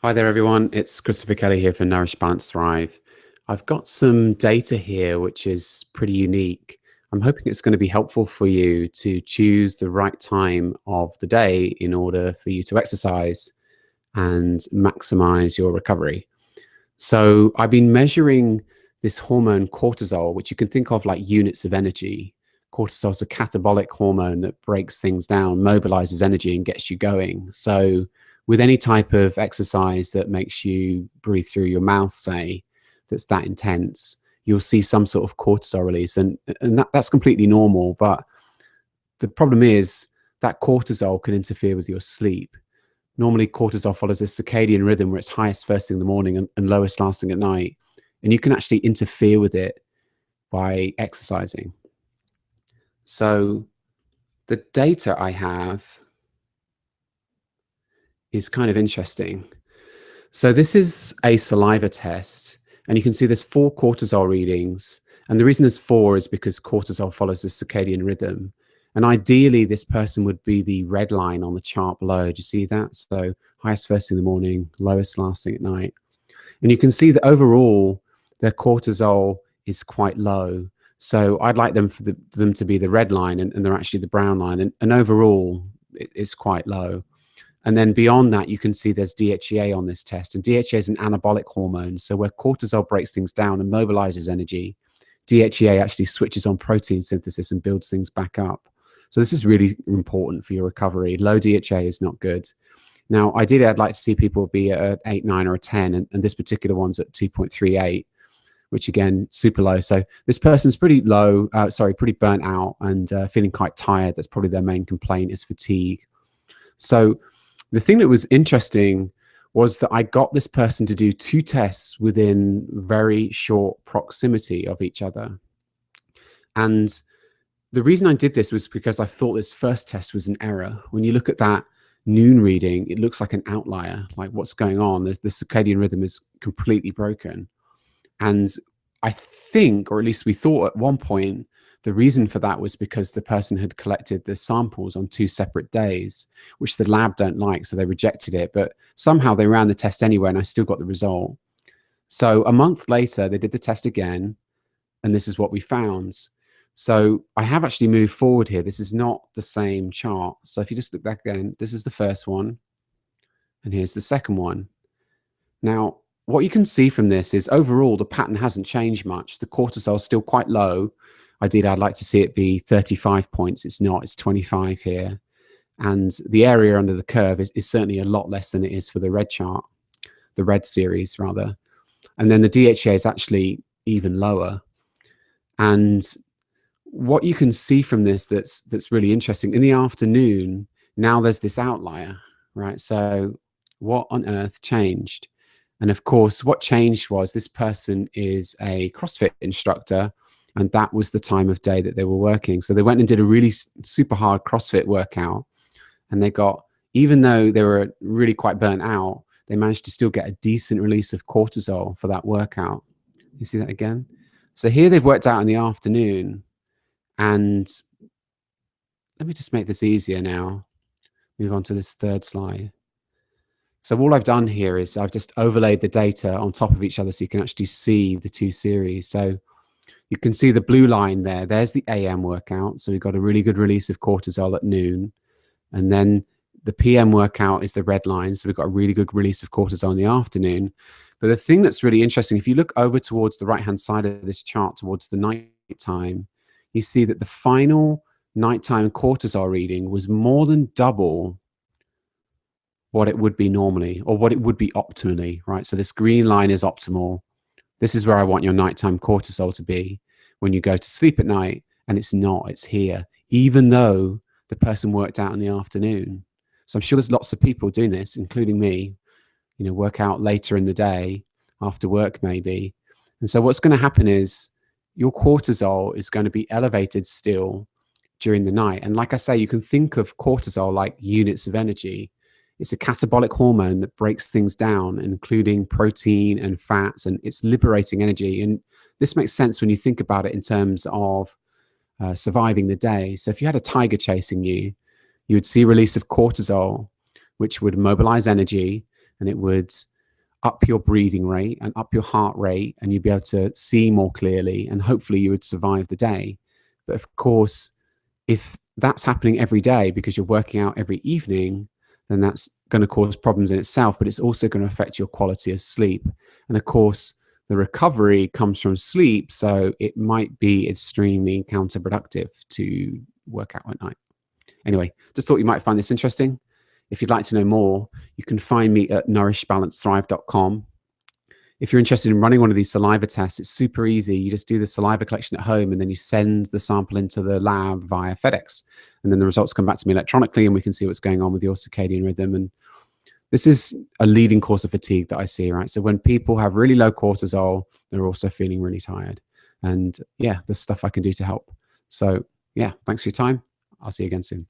Hi there, everyone. It's Christopher Kelly here for Nourish, Balance, Thrive. I've got some data here which is pretty unique. I'm hoping it's going to be helpful for you to choose the right time of the day in order for you to exercise and maximize your recovery. So, I've been measuring this hormone cortisol, which you can think of like units of energy. Cortisol is a catabolic hormone that breaks things down, mobilizes energy, and gets you going. So, with any type of exercise that makes you breathe through your mouth, say, that's that intense, you'll see some sort of cortisol release. And that's completely normal. But the problem is that cortisol can interfere with your sleep. Normally, cortisol follows a circadian rhythm where it's highest first thing in the morning and lowest last thing at night. And you can actually interfere with it by exercising. So the data I have is kind of interesting. So this is a saliva test, and you can see there's 4 cortisol readings. And the reason there's 4 is because cortisol follows the circadian rhythm. And ideally, this person would be the red line on the chart below. Do you see that? So highest first thing in the morning, lowest last thing at night. And you can see that overall, their cortisol is quite low. So I'd like them for them to be the red line, and they're actually the brown line. And overall, it's quite low. And then beyond that, you can see there's DHEA on this test. And DHEA is an anabolic hormone. So where cortisol breaks things down and mobilizes energy, DHEA actually switches on protein synthesis and builds things back up. So this is really important for your recovery. Low DHEA is not good. Now, ideally, I'd like to see people be at 8, 9, or a 10. And this particular one's at 2.38, which again, super low. So this person's pretty low, pretty burnt out and feeling quite tired. That's probably their main complaint is fatigue. So the thing that was interesting was that I got this person to do 2 tests within very short proximity of each other. And the reason I did this was because I thought this first test was an error. When you look at that noon reading, it looks like an outlier, like what's going on? The circadian rhythm is completely broken. And I think, or at least we thought at one point, the reason for that was because the person had collected the samples on 2 separate days, which the lab don't like, so they rejected it. But somehow they ran the test anyway, and I still got the result. So a month later, they did the test again, and this is what we found. So I have actually moved forward here. This is not the same chart. So if you just look back again, this is the first one, and here's the second one. Now, what you can see from this is overall, the pattern hasn't changed much. The cortisol is still quite low. Ideally, I'd like to see it be 35 points. It's not, it's 25 here. And the area under the curve is certainly a lot less than it is for the red chart, the red series rather. And then the DHA is actually even lower. And what you can see from this that's really interesting, in the afternoon, now there's this outlier, right? So what on earth changed? And of course, what changed was this person is a CrossFit instructor, and that was the time of day that they were working. So they went and did a really super hard CrossFit workout, and they got, even though they were really quite burnt out, they managed to still get a decent release of cortisol for that workout. You see that again? So here they've worked out in the afternoon, and let me just make this easier now. Move on to this third slide. So all I've done here is I've just overlaid the data on top of each other so you can actually see the 2 series. So you can see the blue line there. There's the AM workout. So we've got a really good release of cortisol at noon. And then the PM workout is the red line. So we've got a really good release of cortisol in the afternoon. But the thing that's really interesting, if you look over towards the right-hand side of this chart, towards the nighttime, you see that the final nighttime cortisol reading was more than double what it would be normally, or what it would be optimally, right? So this green line is optimal. This is where I want your nighttime cortisol to be when you go to sleep at night, and it's not, it's here, even though the person worked out in the afternoon. So I'm sure there's lots of people doing this, including me, you know, work out later in the day, after work maybe. And so what's going to happen is your cortisol is going to be elevated still during the night. And like I say, you can think of cortisol like units of energy. It's a catabolic hormone that breaks things down, including protein and fats, and it's liberating energy. And this makes sense when you think about it in terms of surviving the day. So if you had a tiger chasing you, you would see release of cortisol, which would mobilize energy, and it would up your breathing rate and up your heart rate, and you'd be able to see more clearly, and hopefully you would survive the day. But of course, if that's happening every day because you're working out every evening, then that's going to cause problems in itself, but it's also going to affect your quality of sleep. And of course, the recovery comes from sleep, so it might be extremely counterproductive to work out at night. Anyway, just thought you might find this interesting. If you'd like to know more, you can find me at nourishbalancethrive.com. If you're interested in running one of these saliva tests, it's super easy. You just do the saliva collection at home, and then you send the sample into the lab via FedEx. And then the results come back to me electronically, and we can see what's going on with your circadian rhythm. And this is a leading cause of fatigue that I see, right? So when people have really low cortisol, they're also feeling really tired. And yeah, there's stuff I can do to help. So yeah, thanks for your time. I'll see you again soon.